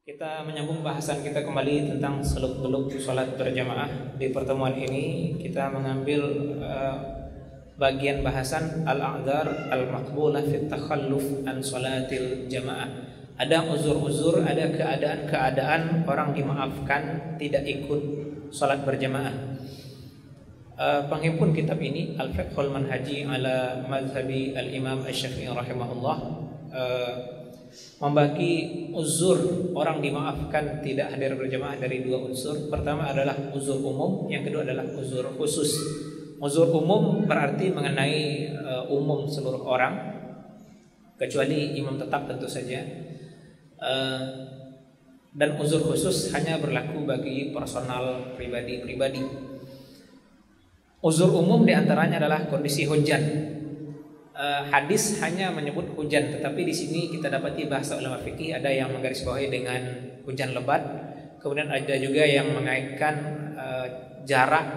Kita menyambung bahasan kita kembali tentang seluk-beluk salat berjamaah. Di pertemuan ini kita mengambil bagian bahasan al-a'dzar al-maqbulah fi takhalluf an salatil jamaah. Ada uzur-uzur, ada keadaan-keadaan orang dimaafkan tidak ikut salat berjamaah. Penghimpun kitab ini Al-Fiqhul Manhaji ala Mazhabi Al-Imam Asy-Syafi'i rahimahullah membagi uzur orang dimaafkan tidak hadir berjamaah dari dua unsur. Pertama adalah uzur umum, yang kedua adalah uzur khusus. Uzur umum berarti mengenai umum seluruh orang, kecuali imam tetap tentu saja. Dan uzur khusus hanya berlaku bagi personal pribadi-pribadi. Uzur umum diantaranya adalah kondisi hujan. Hadis hanya menyebut hujan, tetapi di sini kita dapati bahasa ulama fikih ada yang menggarisbawahi dengan hujan lebat, kemudian ada juga yang mengaitkan jarak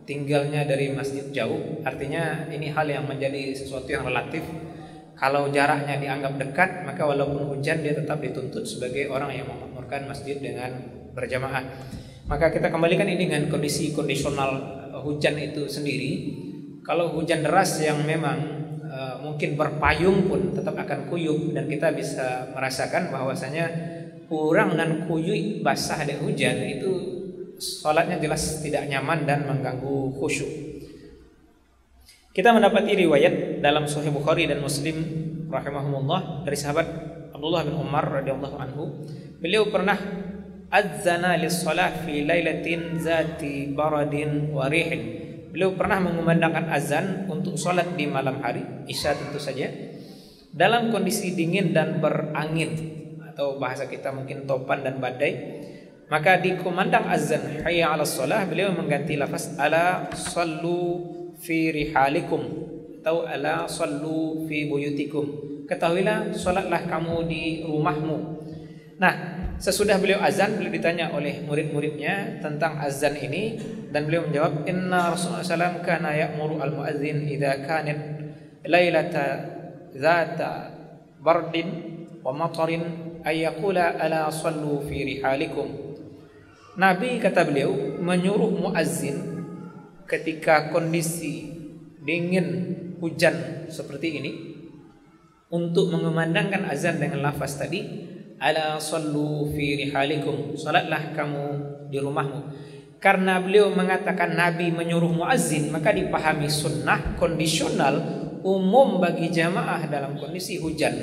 tinggalnya dari masjid jauh. Artinya ini hal yang menjadi sesuatu yang relatif. Kalau jaraknya dianggap dekat, maka walaupun hujan dia tetap dituntut sebagai orang yang memakmurkan masjid dengan berjamaah. Maka kita kembalikan ini dengan kondisi kondisional hujan itu sendiri. Kalau hujan deras yang memang mungkin berpayung pun tetap akan kuyup, dan kita bisa merasakan bahwasanya kurang dan kuyup basah di hujan itu salatnya jelas tidak nyaman dan mengganggu khusyuk. Kita mendapati riwayat dalam Sahih Bukhari dan Muslim rahimahumullah dari sahabat Abdullah bin Umar radhiyallahu anhu, beliau pernah adzana lis-shalah fi lailatin zati baradin wa rihin. Beliau pernah mengumandangkan azan untuk sholat di malam hari, Isya tentu saja, dalam kondisi dingin dan berangin, atau bahasa kita mungkin topan dan badai. Maka dikumandang azan hayya 'alas shalah, beliau mengganti lafaz ala sallu fi rihalikum atau ala sallu fi buyutikum. Ketahuilah sholatlah kamu di rumahmu. Nah, sesudah beliau azan, beliau ditanya oleh murid-muridnya tentang azan ini, dan beliau menjawab, inna Rasulullah SAW kana ya'muru al-mu'adzin idza kanat lailata zata bardin wa matarin ay yaqula ala sallu fi rihalikum. Nabi, kata beliau, menyuruh muazzin ketika kondisi dingin hujan seperti ini untuk mengumandangkan azan dengan lafaz tadi, ala sallu fi rihalikum, salatlah kamu di rumahmu. Karena beliau mengatakan Nabi menyuruh muazzin, maka dipahami sunnah kondisional umum bagi jamaah dalam kondisi hujan.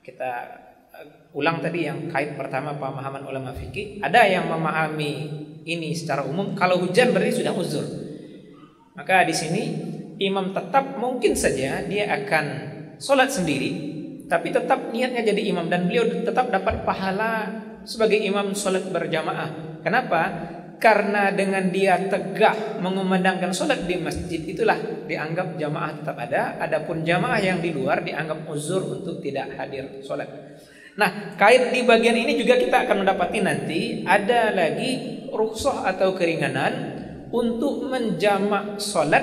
Kita ulang tadi yang kait pertama pemahaman ulama fikih. Ada yang memahami ini secara umum, kalau hujan berarti sudah uzur. Maka di sini imam tetap mungkin saja dia akan sholat sendiri, tapi tetap niatnya jadi imam, dan beliau tetap dapat pahala sebagai imam sholat berjamaah. Kenapa? Karena dengan dia tegak mengumandangkan sholat di masjid, itulah dianggap jamaah tetap ada. Adapun jamaah yang di luar dianggap uzur untuk tidak hadir sholat. Nah, kait di bagian ini juga kita akan mendapati nanti ada lagi rukhsah atau keringanan untuk menjamak sholat,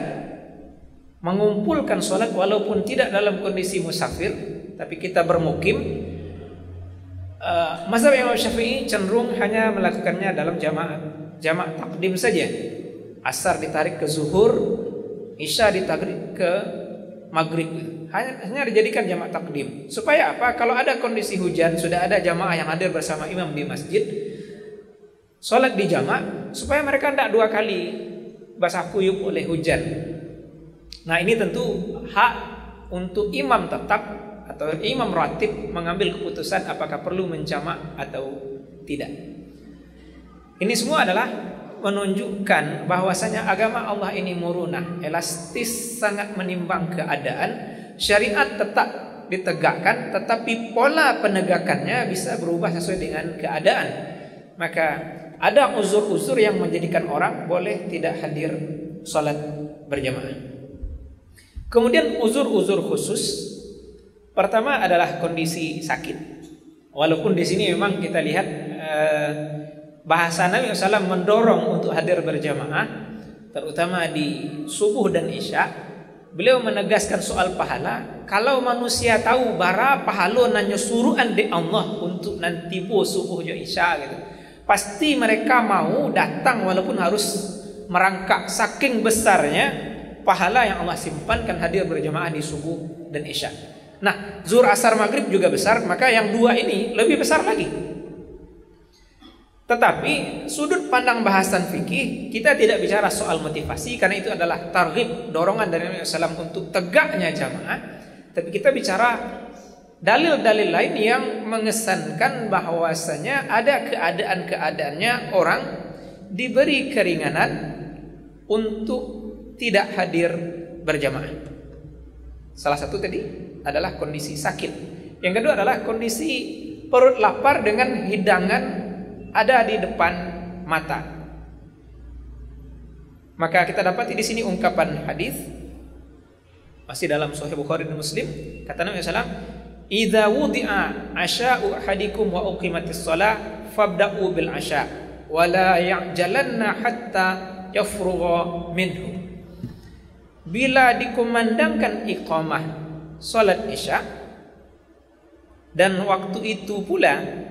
mengumpulkan sholat walaupun tidak dalam kondisi musafir, tapi kita bermukim. Mazhab Imam Syafi'i cenderung hanya melakukannya dalam jamak takdim saja. Asar ditarik ke zuhur, Isya ditarik ke maghrib. Hanya dijadikan jamak takdim. Supaya apa? Kalau ada kondisi hujan, sudah ada jamaah yang hadir bersama imam di masjid, sholat di jamak, supaya mereka tidak dua kali basah kuyup oleh hujan. Nah, ini tentu hak untuk imam tetap atau imam ratib mengambil keputusan apakah perlu menjamak atau tidak. Ini semua adalah menunjukkan bahwasanya agama Allah ini murunah, elastis, sangat menimbang keadaan. Syariat tetap ditegakkan, tetapi pola penegakannya bisa berubah sesuai dengan keadaan. Maka ada uzur-uzur yang menjadikan orang boleh tidak hadir salat berjamaah. Kemudian uzur-uzur khusus. Pertama adalah kondisi sakit. Walaupun di sini memang kita lihat bahasa Nabi SAW mendorong untuk hadir berjamaah, terutama di subuh dan isya. beliau menegaskan soal pahala. Kalau manusia tahu bara pahala nanya suruhan di Allah untuk nanti po subuh jo isya gitu, pasti mereka mau datang walaupun harus merangkak, saking besarnya pahala yang Allah simpankan hadir berjamaah di subuh dan isya. Nah, zuhur, asar, maghrib juga besar, maka yang dua ini lebih besar lagi. Tetapi sudut pandang bahasan fikih, kita tidak bicara soal motivasi karena itu adalah targhib, dorongan dari Nabi SAW untuk tegaknya jamaah. Tapi kita bicara dalil-dalil lain yang mengesankan bahwasanya ada keadaan-keadaannya orang diberi keringanan untuk tidak hadir berjamaah. Salah satu tadi adalah kondisi sakit. Yang kedua adalah kondisi perut lapar dengan hidangan ada di depan mata. Maka kita dapati di sini ungkapan hadis masih dalam Sahih Bukhari dan Muslim, kata Nabi SAW, "Idza wudi'a asya'u ahadikum wa uqimatis shalah fabda'u bil asya' wa la ya'jalanna hatta yafrugha minhu." Bila dikumandangkan iqamah salat isya dan waktu itu pula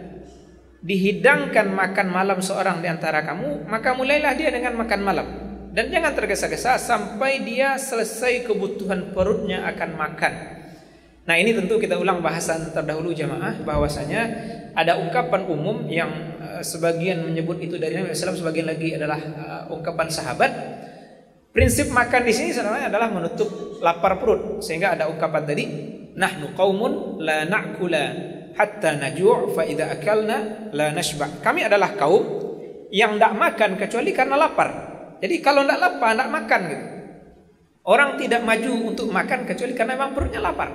dihidangkan makan malam seorang di antara kamu, maka mulailah dia dengan makan malam. Dan jangan tergesa-gesa sampai dia selesai kebutuhan perutnya akan makan. Nah, ini tentu kita ulang bahasan terdahulu jamaah, bahwasanya ada ungkapan umum yang sebagian menyebut itu dari Nabi SAW, sebagian lagi adalah ungkapan sahabat. Prinsip makan di sini sebenarnya adalah menutup lapar perut, sehingga ada ungkapan tadi, nahnu qaumun la na'kula hatta najuu' fa idza akalna la nashba. Kami adalah kaum yang tidak makan kecuali karena lapar. Jadi kalau tidak lapar, tidak makan gitu. Orang tidak maju untuk makan kecuali karena memang perutnya lapar.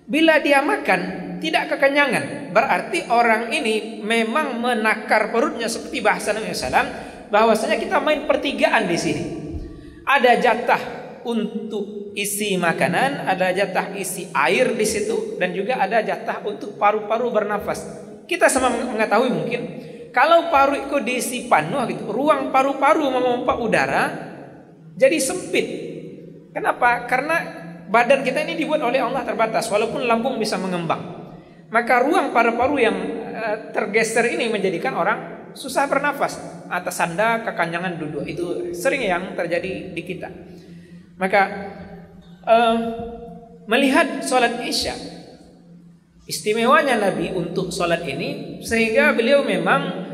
Bila dia makan tidak kekenyangan, berarti orang ini memang menakar perutnya, seperti bahasa Nabi SAW, bahwasanya kita main pertigaan di sini. Ada jatah untuk isi makanan, ada jatah isi air di situ, dan juga ada jatah untuk paru-paru bernafas. Kita sama mengetahui mungkin kalau paru itu diisi penuh gitu, ruang paru-paru memompa udara jadi sempit. Kenapa? Karena badan kita ini dibuat oleh Allah terbatas, walaupun lambung bisa mengembang. Maka ruang paru-paru yang tergeser ini menjadikan orang susah bernafas, atas sanda, kekanyangan duduk. Itu sering yang terjadi di kita. Maka melihat sholat isya, istimewanya Nabi untuk sholat ini, sehingga beliau memang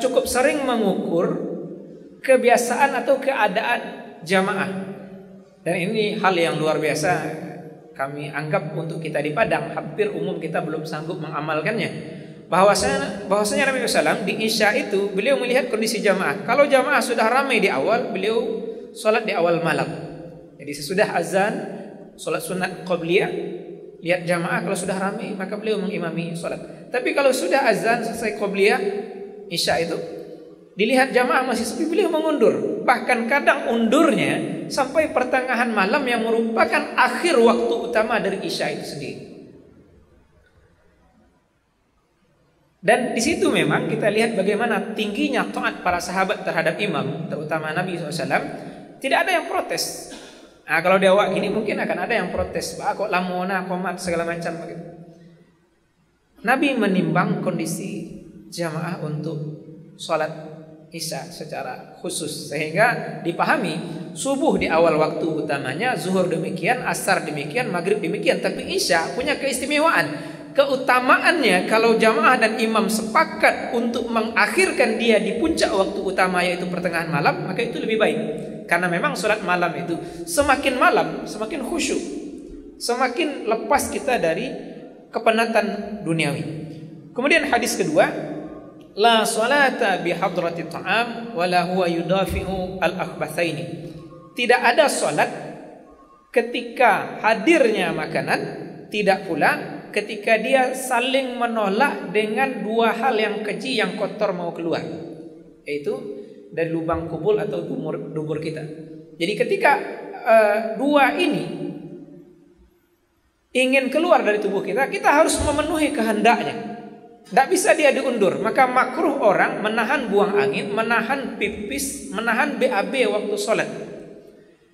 cukup sering mengukur kebiasaan atau keadaan jamaah. Dan ini hal yang luar biasa kami anggap untuk kita di Padang, hampir umum kita belum sanggup mengamalkannya. Bahwasanya Nabi SAW di isya itu beliau melihat kondisi jamaah. Kalau jamaah sudah ramai di awal, beliau sholat di awal malam. Jadi sesudah azan, sholat sunat qabliyah, lihat jamaah kalau sudah ramai, maka beliau mengimami sholat. Tapi kalau sudah azan selesai qabliyah isya itu, dilihat jamaah masih sepi, beliau mengundur. Bahkan kadang undurnya sampai pertengahan malam yang merupakan akhir waktu utama dari isya itu sendiri. Dan di situ memang kita lihat bagaimana tingginya taat para sahabat terhadap imam, terutama Nabi SAW. Tidak ada yang protes. Nah, kalau dia awak gini mungkin akan ada yang protes, "Pak, kok lamona, komat segala macam begitu." Nabi menimbang kondisi jamaah untuk sholat isya secara khusus, sehingga dipahami subuh di awal waktu utamanya, zuhur demikian, asar demikian, maghrib demikian. Tapi isya punya keistimewaan, keutamaannya. Kalau jamaah dan imam sepakat untuk mengakhirkan dia di puncak waktu utama, yaitu pertengahan malam, maka itu lebih baik. Karena memang sholat malam itu semakin malam semakin khusyuk, semakin lepas kita dari kepenatan duniawi. Kemudian hadis kedua, la salata bi hadrati ta'am wala huwa yudafi'u al-akhbathaini. Tidak ada salat ketika hadirnya makanan, tidak pula ketika dia saling menolak dengan dua hal yang keji, yang kotor mau keluar, yaitu dari lubang kubul atau dubur kita. Jadi ketika dua ini ingin keluar dari tubuh kita, kita harus memenuhi kehendaknya. Tidak bisa dia diundur. Maka makruh orang menahan buang angin, menahan pipis, menahan BAB waktu sholat.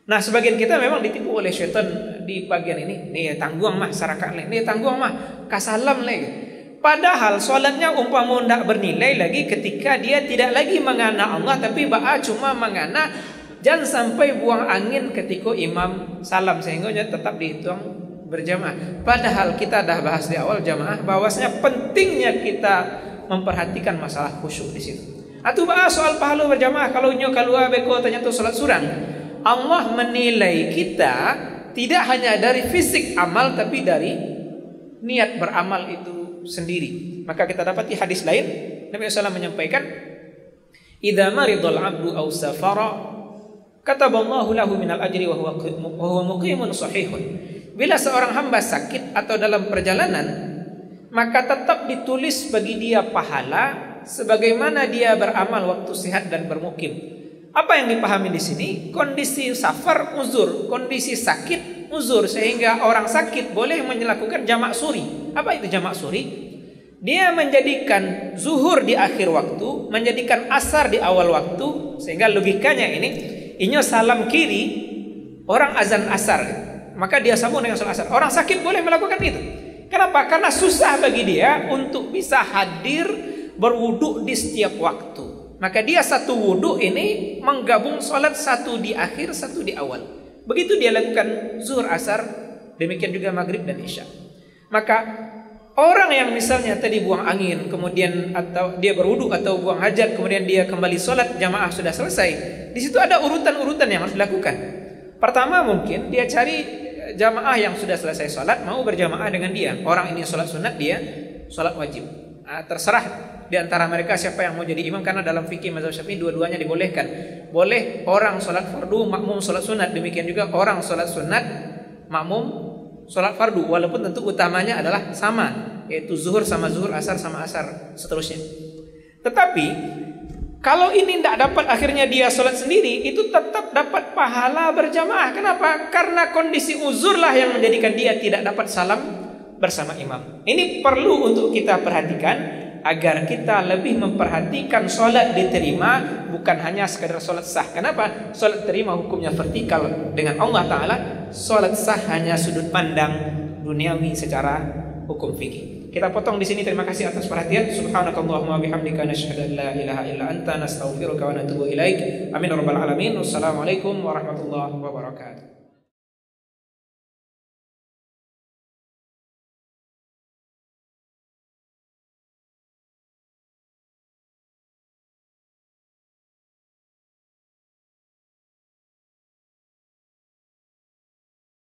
Nah, sebagian kita memang ditipu oleh syaitan di bagian ini. Nih tanggung masyarakat, nih tanggung mah kasalam lagi. Padahal solatnya umpama tidak bernilai lagi ketika dia tidak lagi mengana Allah, tapi ba'a cuma mengana. Jangan sampai buang angin ketika imam salam, sehingga tetap dihitung berjamaah. Padahal kita dah bahas di awal jamaah bahwasanya pentingnya kita memperhatikan masalah khusyuk di situ. Atau bahas soal pahala berjamaah, kalau nyo keluar beko ternyata salat surang. Allah menilai kita tidak hanya dari fisik amal, tapi dari niat beramal itu sendiri. Maka kita dapati hadis lain, Nabi SAW menyampaikan, "Idza maridul 'abdu aw safara, kataballahu lahu minal ajri wa huwa muqimun sahihun." Bila seorang hamba sakit atau dalam perjalanan, maka tetap ditulis bagi dia pahala sebagaimana dia beramal waktu sehat dan bermukim. Apa yang dipahami di sini? Kondisi safar uzur, kondisi sakit uzur, sehingga orang sakit boleh melakukan jamak suri. Apa itu jamak suri? Dia menjadikan zuhur di akhir waktu, menjadikan asar di awal waktu, sehingga logikanya inyo salam kiri, orang azan asar, maka dia sambung dengan salat asar. Orang sakit boleh melakukan itu. Kenapa? Karena susah bagi dia untuk bisa hadir berwudu di setiap waktu. Maka dia satu wudu ini menggabung salat, satu di akhir, satu di awal. Begitu dia lakukan zuhur asar, demikian juga maghrib dan isya. Maka orang yang misalnya tadi buang angin, kemudian atau dia berwudu atau buang hajat, kemudian dia kembali salat jamaah sudah selesai. Di situ ada urutan-urutan yang harus dilakukan. Pertama mungkin dia cari jamaah yang sudah selesai salat mau berjamaah dengan dia. Orang ini salat sunat, dia salat wajib. Terserah di antara mereka siapa yang mau jadi imam, karena dalam fikih mazhab Syafi'i dua-duanya dibolehkan. Boleh orang salat fardu, makmum salat sunat, demikian juga orang salat sunat, makmum salat fardu, walaupun tentu utamanya adalah sama, yaitu zuhur sama zuhur, asar sama asar, seterusnya. Tetapi kalau ini tidak dapat, akhirnya dia salat sendiri, itu tetap dapat pahala berjamaah. Kenapa? Karena kondisi uzurlah yang menjadikan dia tidak dapat salam bersama imam. Ini perlu untuk kita perhatikan agar kita lebih memperhatikan solat diterima, bukan hanya sekadar solat sah. Kenapa? Solat terima hukumnya vertikal dengan Allah Ta'ala. Solat sah hanya sudut pandang duniawi secara hukum fikih. Kita potong di sini. Terima kasih atas perhatian. Subhanakallahumma bihamdika nasyhadu an la ilaha illa anta nastaghfiruka wa natubu ilaik. Amin ya rabbal alamin. Wassalamualaikum warahmatullahi wabarakatuh.